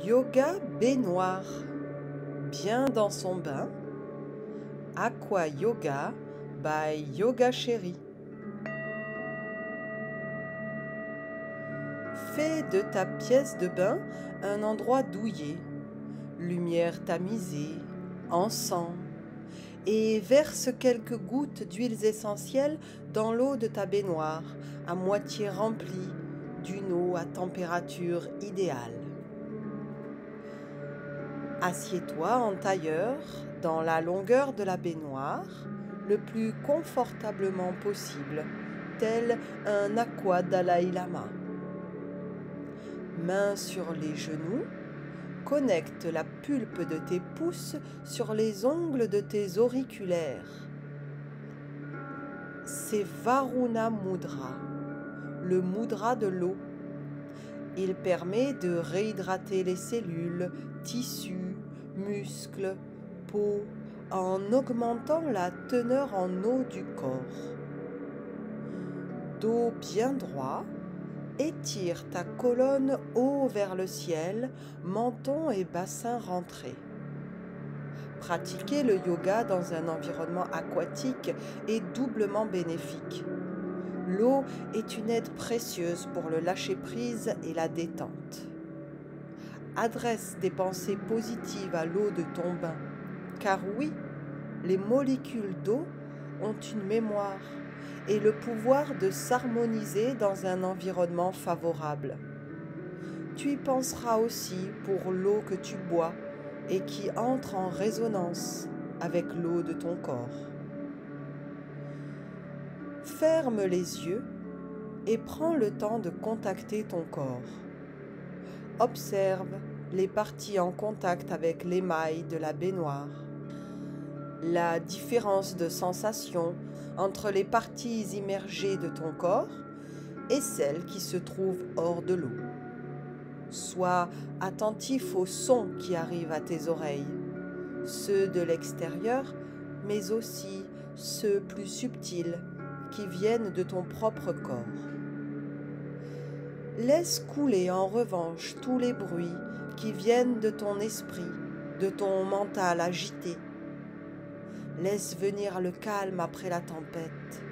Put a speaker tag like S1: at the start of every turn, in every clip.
S1: Yoga baignoire. Bien dans son bain. Aqua Yoga by Yoga Chérie. Fais de ta pièce de bain un endroit douillet, lumière tamisée, encens, et verse quelques gouttes d'huiles essentielles dans l'eau de ta baignoire, à moitié remplie d'une eau à température idéale. Assieds-toi en tailleur dans la longueur de la baignoire, le plus confortablement possible, tel un aqua Dalai Lama. Mains sur les genoux, connecte la pulpe de tes pouces sur les ongles de tes auriculaires. C'est Varuna Mudra, le mudra de l'eau. Il permet de réhydrater les cellules, tissus, muscles, peau, en augmentant la teneur en eau du corps. Dos bien droit, étire ta colonne haut vers le ciel, menton et bassin rentrés. Pratiquer le yoga dans un environnement aquatique est doublement bénéfique. L'eau est une aide précieuse pour le lâcher-prise et la détente. Adresse des pensées positives à l'eau de ton bain, car oui, les molécules d'eau ont une mémoire et le pouvoir de s'harmoniser dans un environnement favorable. Tu y penseras aussi pour l'eau que tu bois et qui entre en résonance avec l'eau de ton corps. Ferme les yeux et prends le temps de contacter ton corps. Observe les parties en contact avec l'émail de la baignoire. La différence de sensation entre les parties immergées de ton corps et celles qui se trouvent hors de l'eau. Sois attentif aux sons qui arrivent à tes oreilles, ceux de l'extérieur, mais aussi ceux plus subtils qui viennent de ton propre corps. Laisse couler en revanche tous les bruits qui viennent de ton esprit, de ton mental agité. Laisse venir le calme après la tempête.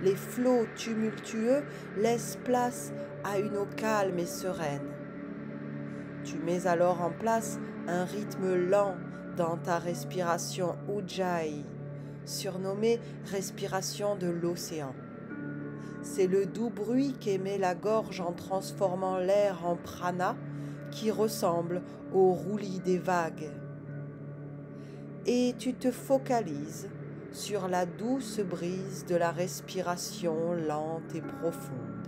S1: Les flots tumultueux laissent place à une eau calme et sereine. Tu mets alors en place un rythme lent dans ta respiration Ujjayi, surnommée respiration de l'océan. C'est le doux bruit qu'émet la gorge en transformant l'air en prana qui ressemble au roulis des vagues. Et tu te focalises sur la douce brise de la respiration lente et profonde.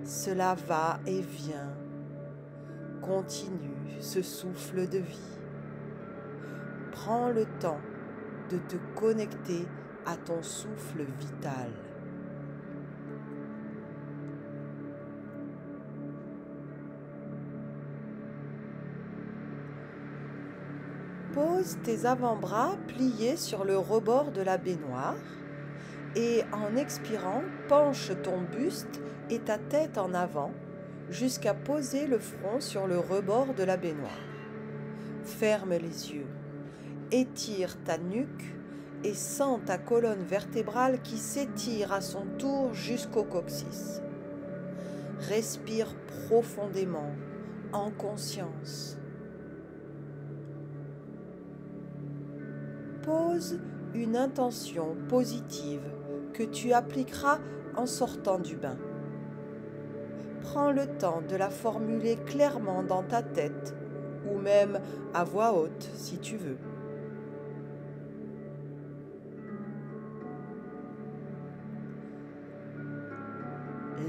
S1: Cela va et vient. Continue ce souffle de vie. Prends le temps de te connecter à ton souffle vital. Pose tes avant-bras pliés sur le rebord de la baignoire et en expirant, penche ton buste et ta tête en avant jusqu'à poser le front sur le rebord de la baignoire. Ferme les yeux, étire ta nuque et sens ta colonne vertébrale qui s'étire à son tour jusqu'au coccyx. Respire profondément, en conscience. Pose une intention positive que tu appliqueras en sortant du bain. Prends le temps de la formuler clairement dans ta tête ou même à voix haute si tu veux.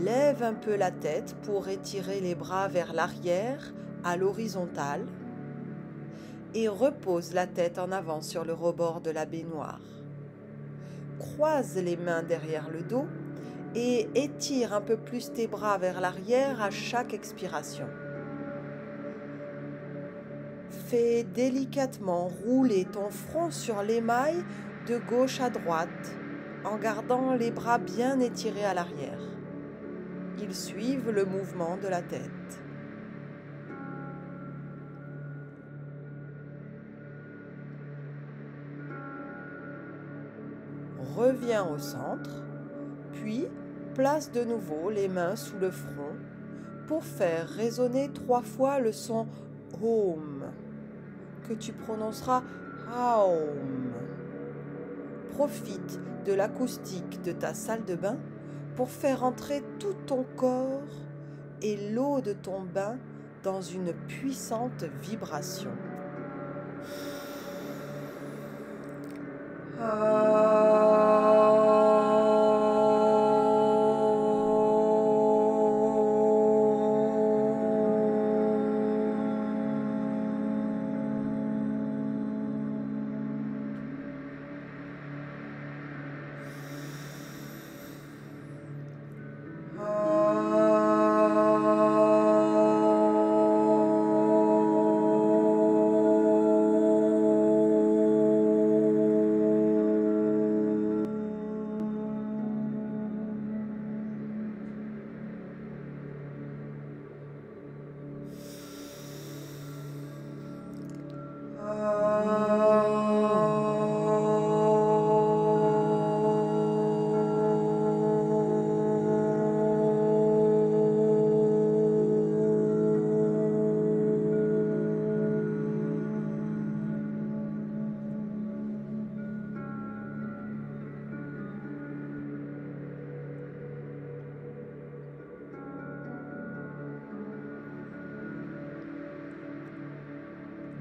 S1: Lève un peu la tête pour étirer les bras vers l'arrière à l'horizontale et repose la tête en avant sur le rebord de la baignoire. Croise les mains derrière le dos et étire un peu plus tes bras vers l'arrière à chaque expiration. Fais délicatement rouler ton front sur l'émail de gauche à droite en gardant les bras bien étirés à l'arrière. Ils suivent le mouvement de la tête. reviens au centre, puis place de nouveau les mains sous le front pour faire résonner 3 fois le son Om, que tu prononceras Aum. Profite de l'acoustique de ta salle de bain pour faire entrer tout ton corps et l'eau de ton bain dans une puissante vibration.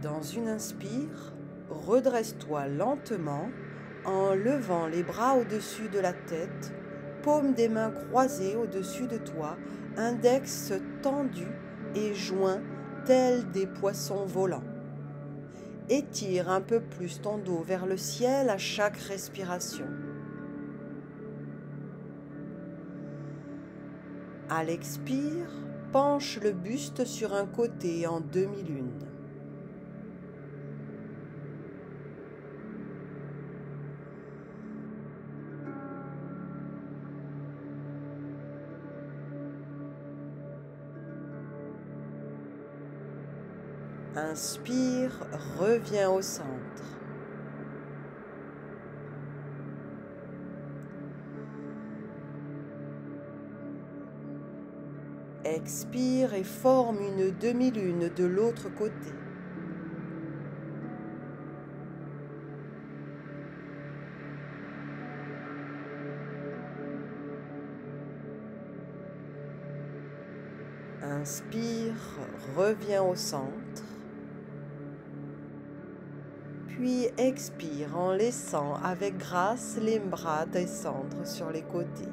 S1: Dans une inspire, redresse-toi lentement en levant les bras au-dessus de la tête, paumes des mains croisées au-dessus de toi, index tendu et joints tels des poissons volants. Étire un peu plus ton dos vers le ciel à chaque respiration. À l'expire, penche le buste sur un côté en demi-lune. Inspire, reviens au centre. Expire et forme une demi-lune de l'autre côté. Inspire, reviens au centre. Puis expire en laissant avec grâce les bras descendre sur les côtés.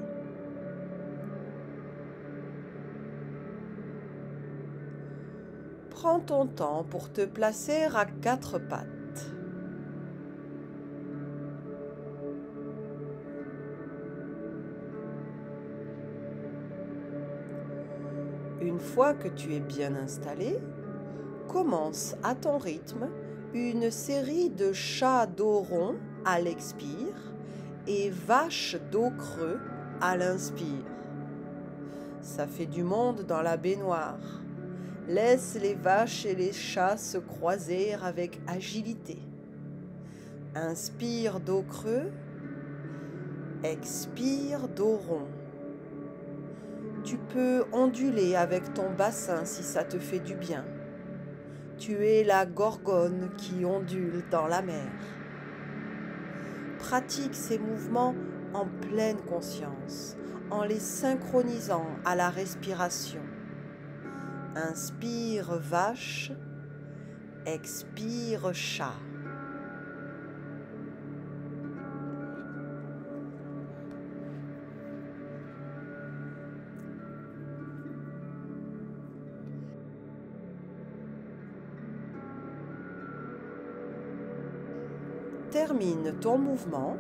S1: Prends ton temps pour te placer à 4 pattes. Une fois que tu es bien installé, commence à ton rythme une série de chats dos rond à l'expire et vaches dos creux à l'inspire. Ça fait du monde dans la baignoire. Laisse les vaches et les chats se croiser avec agilité. Inspire dos creux, expire dos rond. Tu peux onduler avec ton bassin si ça te fait du bien. Tu es la gorgone qui ondule dans la mer. Pratique ces mouvements en pleine conscience, en les synchronisant à la respiration. Inspire vache, expire chat. Termine ton mouvement,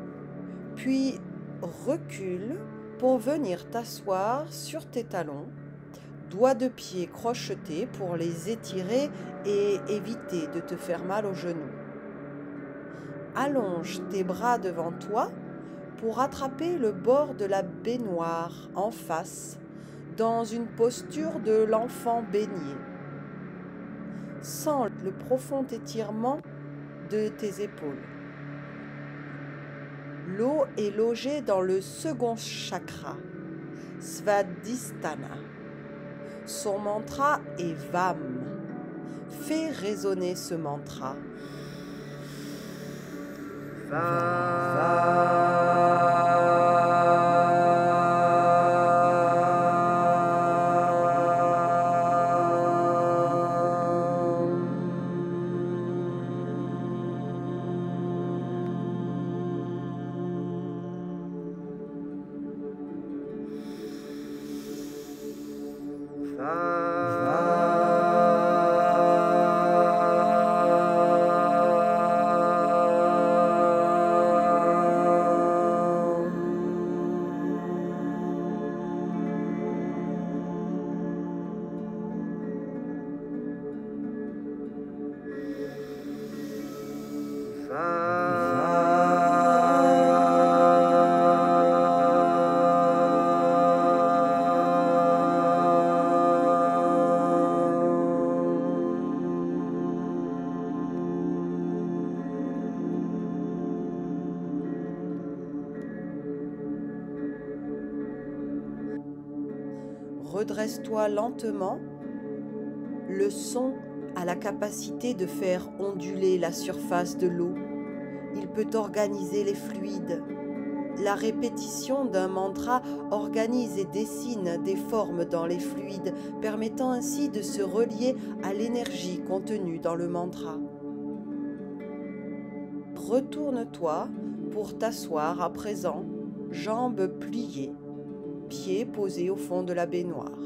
S1: puis recule pour venir t'asseoir sur tes talons, doigts de pied crochetés pour les étirer et éviter de te faire mal aux genoux. Allonge tes bras devant toi pour attraper le bord de la baignoire en face, dans une posture de l'enfant baigné. Sens le profond étirement de tes épaules. L'eau est logée dans le second chakra, Svadhisthana. Son mantra est VAM. Fais résonner ce mantra. Redresse-toi lentement. Le son a la capacité de faire onduler la surface de l'eau. Il peut organiser les fluides. La répétition d'un mantra organise et dessine des formes dans les fluides, permettant ainsi de se relier à l'énergie contenue dans le mantra. Retourne-toi pour t'asseoir à présent, jambes pliées, pieds posés au fond de la baignoire.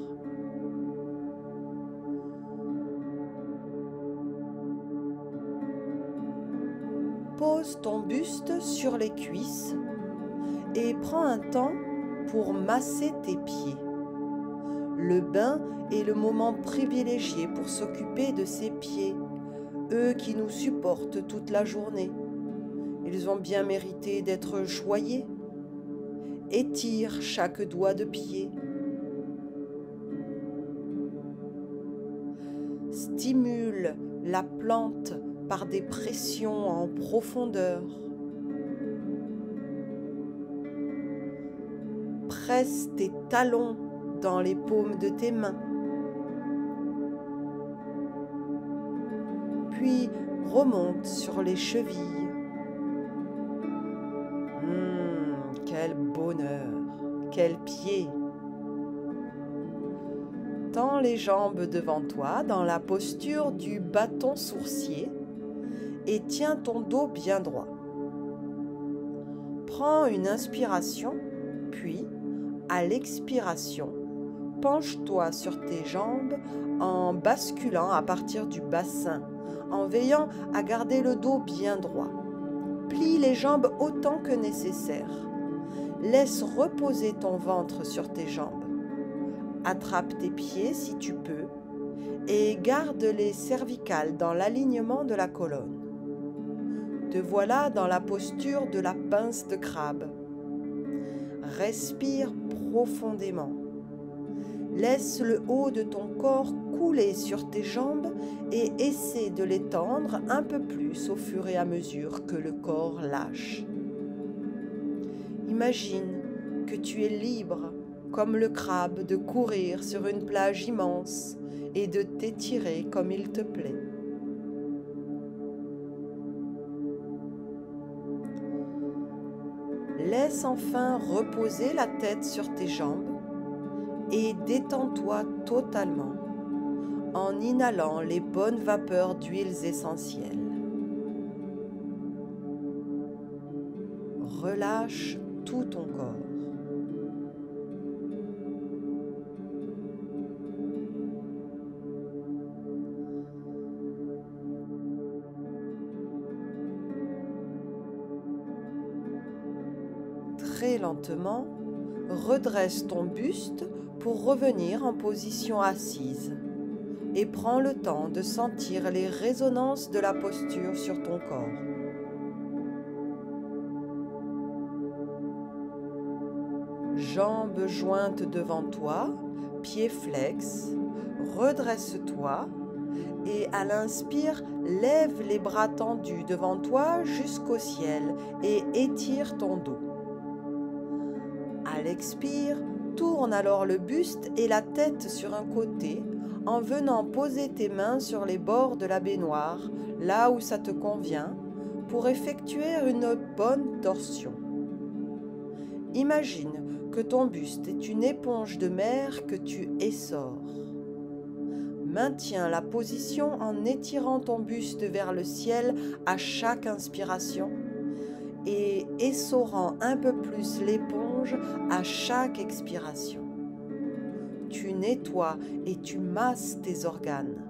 S1: Pose ton buste sur les cuisses et prends un temps pour masser tes pieds. Le bain est le moment privilégié pour s'occuper de ses pieds, eux qui nous supportent toute la journée. Ils ont bien mérité d'être choyés. Étire chaque doigt de pied. Stimule la plante par des pressions en profondeur. Presse tes talons dans les paumes de tes mains. Puis remonte sur les chevilles. Quel bonheur, quel pied! Tends les jambes devant toi dans la posture du bâton sourcier et tiens ton dos bien droit. Prends une inspiration, puis, à l'expiration, penche-toi sur tes jambes en basculant à partir du bassin, en veillant à garder le dos bien droit. Plie les jambes autant que nécessaire. Laisse reposer ton ventre sur tes jambes. Attrape tes pieds si tu peux et garde les cervicales dans l'alignement de la colonne. Te voilà dans la posture de la pince de crabe. Respire profondément. Laisse le haut de ton corps couler sur tes jambes et essaie de l'étendre un peu plus au fur et à mesure que le corps lâche. Imagine que tu es libre, comme le crabe, de courir sur une plage immense et de t'étirer comme il te plaît. Laisse enfin reposer la tête sur tes jambes et détends-toi totalement en inhalant les bonnes vapeurs d'huiles essentielles. Relâche tout ton corps. Très lentement, redresse ton buste pour revenir en position assise et prends le temps de sentir les résonances de la posture sur ton corps. Jambes jointes devant toi, pieds flex, redresse-toi Et à l'inspire, lève les bras tendus devant toi jusqu'au ciel et étire ton dos. À l'expire, tourne alors le buste et la tête sur un côté en venant poser tes mains sur les bords de la baignoire, là où ça te convient, pour effectuer une bonne torsion. Imagine que ton buste est une éponge de mer que tu essores. Maintiens la position en étirant ton buste vers le ciel à chaque inspiration et essorant un peu plus l'éponge à chaque expiration. Tu nettoies et tu masses tes organes.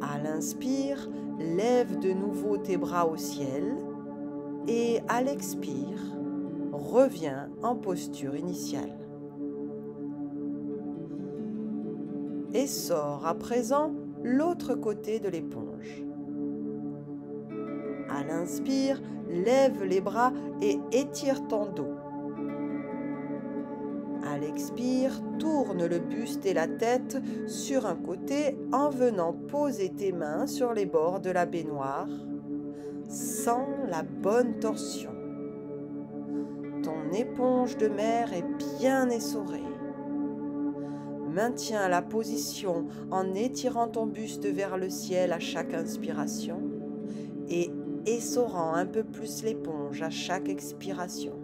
S1: À l'inspire, lève de nouveau tes bras au ciel et à l'expire, reviens en posture initiale. Essore à présent l'autre côté de l'éponge. À l'inspire, lève les bras et étire ton dos. À l'expire, tourne le buste et la tête sur un côté en venant poser tes mains sur les bords de la baignoire. Sens la bonne torsion. Ton éponge de mer est bien essorée. Maintiens la position en étirant ton buste vers le ciel à chaque inspiration et essorant un peu plus l'éponge à chaque expiration.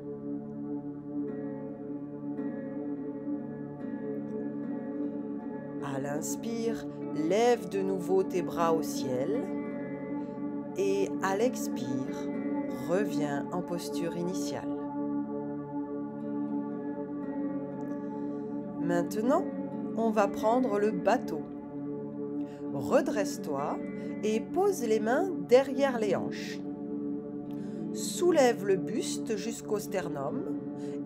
S1: À l'inspire, lève de nouveau tes bras au ciel et à l'expire, reviens en posture initiale. Maintenant, on va prendre le bateau. Redresse-toi et pose les mains derrière les hanches. Soulève le buste jusqu'au sternum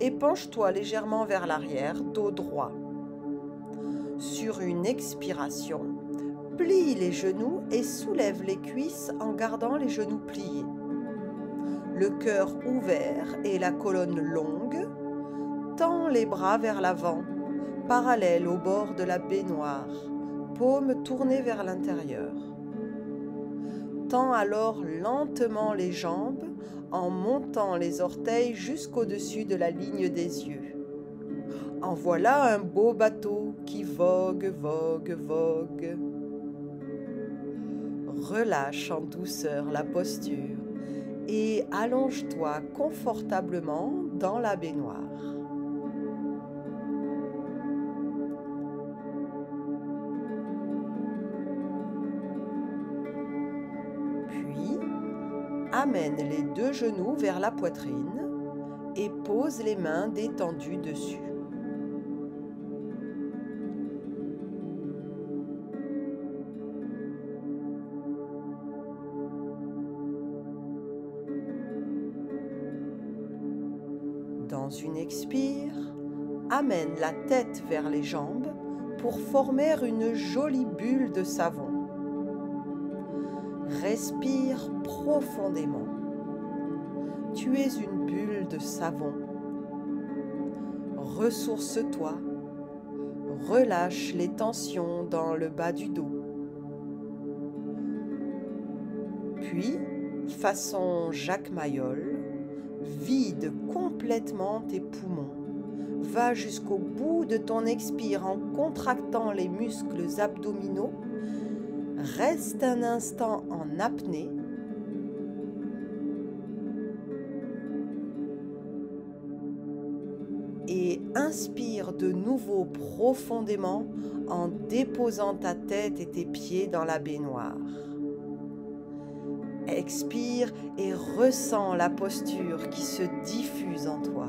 S1: et penche-toi légèrement vers l'arrière, dos droit. Sur une expiration, plie les genoux et soulève les cuisses en gardant les genoux pliés. Le cœur ouvert et la colonne longue, tends les bras vers l'avant, parallèles au bord de la baignoire, paumes tournées vers l'intérieur. Tends alors lentement les jambes en montant les orteils jusqu'au-dessus de la ligne des yeux. En voilà un beau bateau qui vogue, vogue, vogue. Relâche en douceur la posture et allonge-toi confortablement dans la baignoire. Puis, amène les deux genoux vers la poitrine et pose les mains détendues dessus. Dans une expire, amène la tête vers les jambes pour former une jolie bulle de savon. Respire profondément. Tu es une bulle de savon. Ressource-toi. Relâche les tensions dans le bas du dos. Puis, façon Jacques Mayol, vide complètement tes poumons. Va jusqu'au bout de ton expire en contractant les muscles abdominaux. Reste un instant en apnée. Et inspire de nouveau profondément en déposant ta tête et tes pieds dans la baignoire. Expire et ressens la posture qui se diffuse en toi.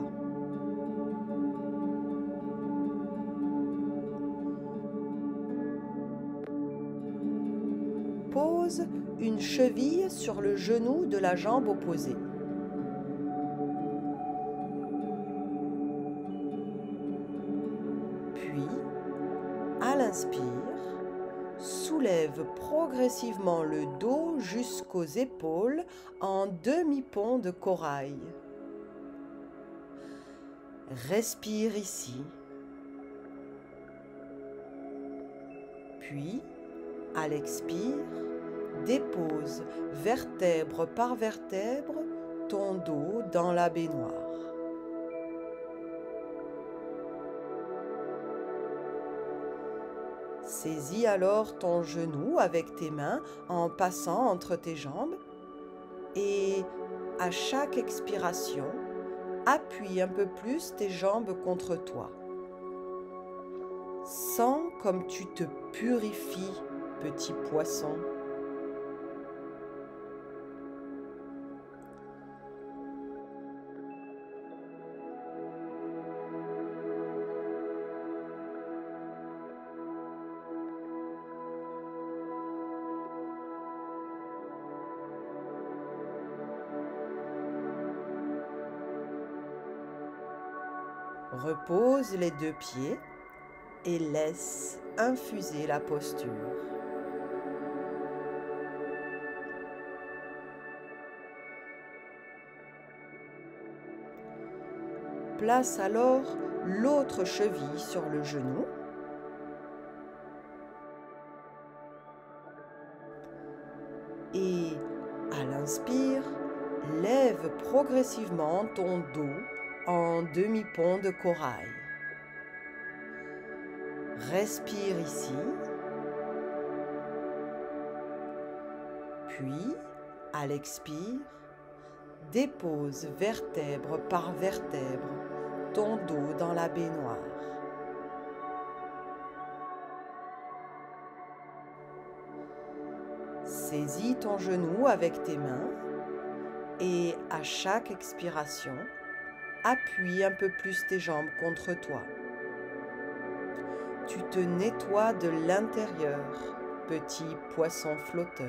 S1: Pose une cheville sur le genou de la jambe opposée. Puis, à l'inspire, soulève progressivement le dos jusqu'aux épaules en demi-pont de corail. Respire ici Puis, à l'expire, dépose vertèbre par vertèbre ton dos dans la baignoire. Saisis alors ton genou avec tes mains en passant entre tes jambes et à chaque expiration, appuie un peu plus tes jambes contre toi. Sens comme tu te purifies, petit poisson. Repose les deux pieds et laisse infuser la posture. Place alors l'autre cheville sur le genou. Et à l'inspire, lève progressivement ton dos en demi-pont de corail. Respire ici. Puis, à l'expire, dépose vertèbre par vertèbre ton dos dans la baignoire. Saisis ton genou avec tes mains et à chaque expiration, appuie un peu plus tes jambes contre toi. Tu te nettoies de l'intérieur, petit poisson flotteur.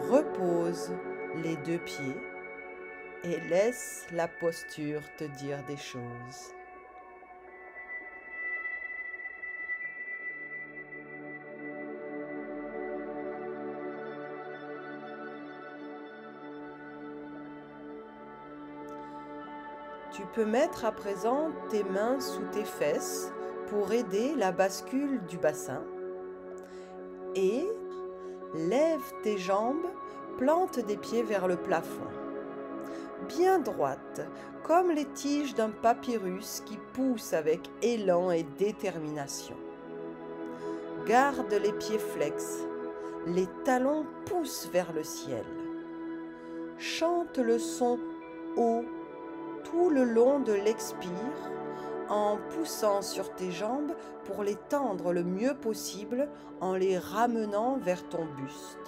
S1: Repose les deux pieds et laisse la posture te dire des choses. Tu peux mettre à présent tes mains sous tes fesses pour aider la bascule du bassin et lève tes jambes, plante des pieds vers le plafond. Bien droite, comme les tiges d'un papyrus qui poussent avec élan et détermination. Garde les pieds flex, les talons poussent vers le ciel. Chante le son haut tout le long de l'expire en poussant sur tes jambes pour les tendre le mieux possible en les ramenant vers ton buste.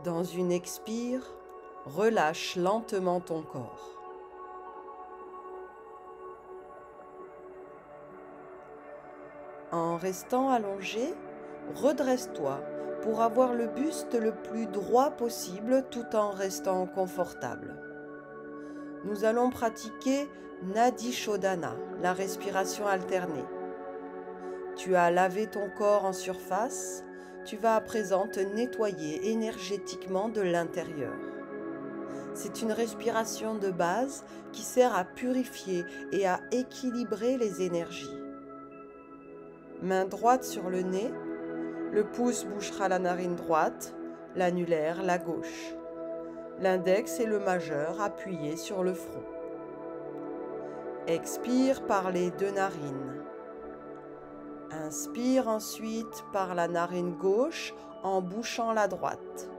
S1: Dans une expire, relâche lentement ton corps. En restant allongé, redresse-toi pour avoir le buste le plus droit possible tout en restant confortable. Nous allons pratiquer Nadi Shodhana, la respiration alternée. Tu as lavé ton corps en surface, tu vas à présent te nettoyer énergétiquement de l'intérieur. C'est une respiration de base qui sert à purifier et à équilibrer les énergies. Main droite sur le nez, le pouce bouchera la narine droite, l'annulaire la gauche. L'index et le majeur appuyés sur le front. Expire par les deux narines. Inspire ensuite par la narine gauche en bouchant la droite.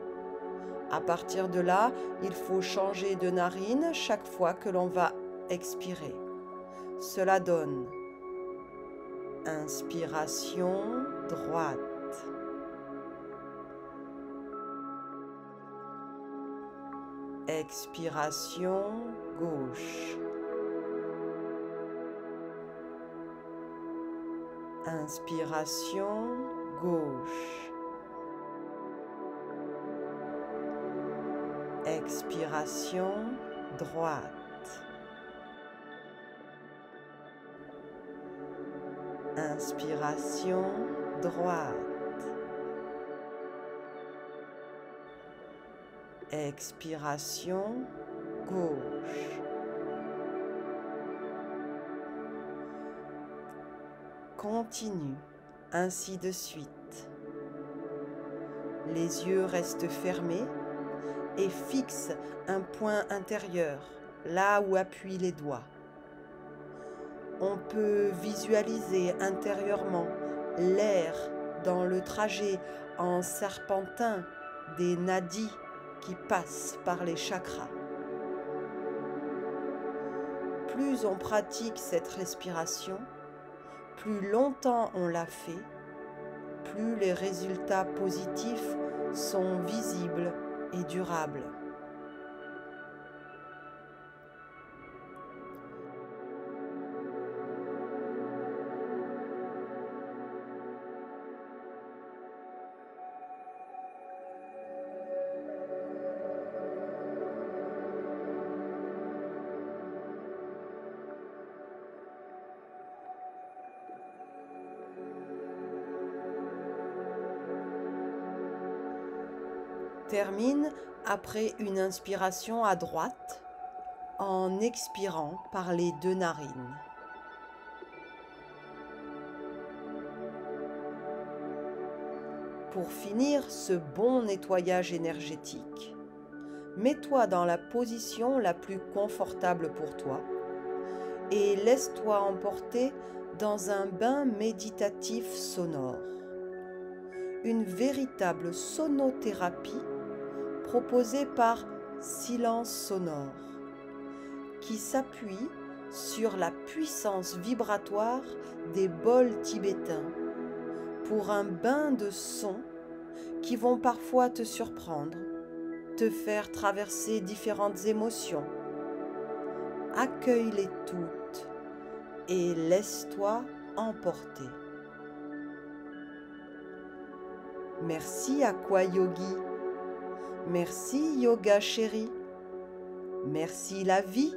S1: À partir de là, il faut changer de narine chaque fois que l'on va expirer. Cela donne inspiration droite. Expiration gauche. Inspiration gauche. Expiration droite. Inspiration droite. Expiration gauche. Continue, ainsi de suite. Les yeux restent fermés et fixent un point intérieur, là où appuient les doigts. On peut visualiser intérieurement l'air dans le trajet en serpentin des nadis qui passent par les chakras. Plus on pratique cette respiration, plus longtemps on l'a fait, plus les résultats positifs sont visibles et durables. Termine après une inspiration à droite en expirant par les deux narines. Pour finir ce bon nettoyage énergétique, mets-toi dans la position la plus confortable pour toi et laisse-toi emporter dans un bain méditatif sonore. Une véritable sonothérapie proposée par Silence Sonore, qui s'appuie sur la puissance vibratoire des bols tibétains pour un bain de sons qui vont parfois te surprendre, te faire traverser différentes émotions. Accueille-les toutes et laisse-toi emporter. Merci Aqua Yogi. Merci Yoga Chéri. Merci la vie.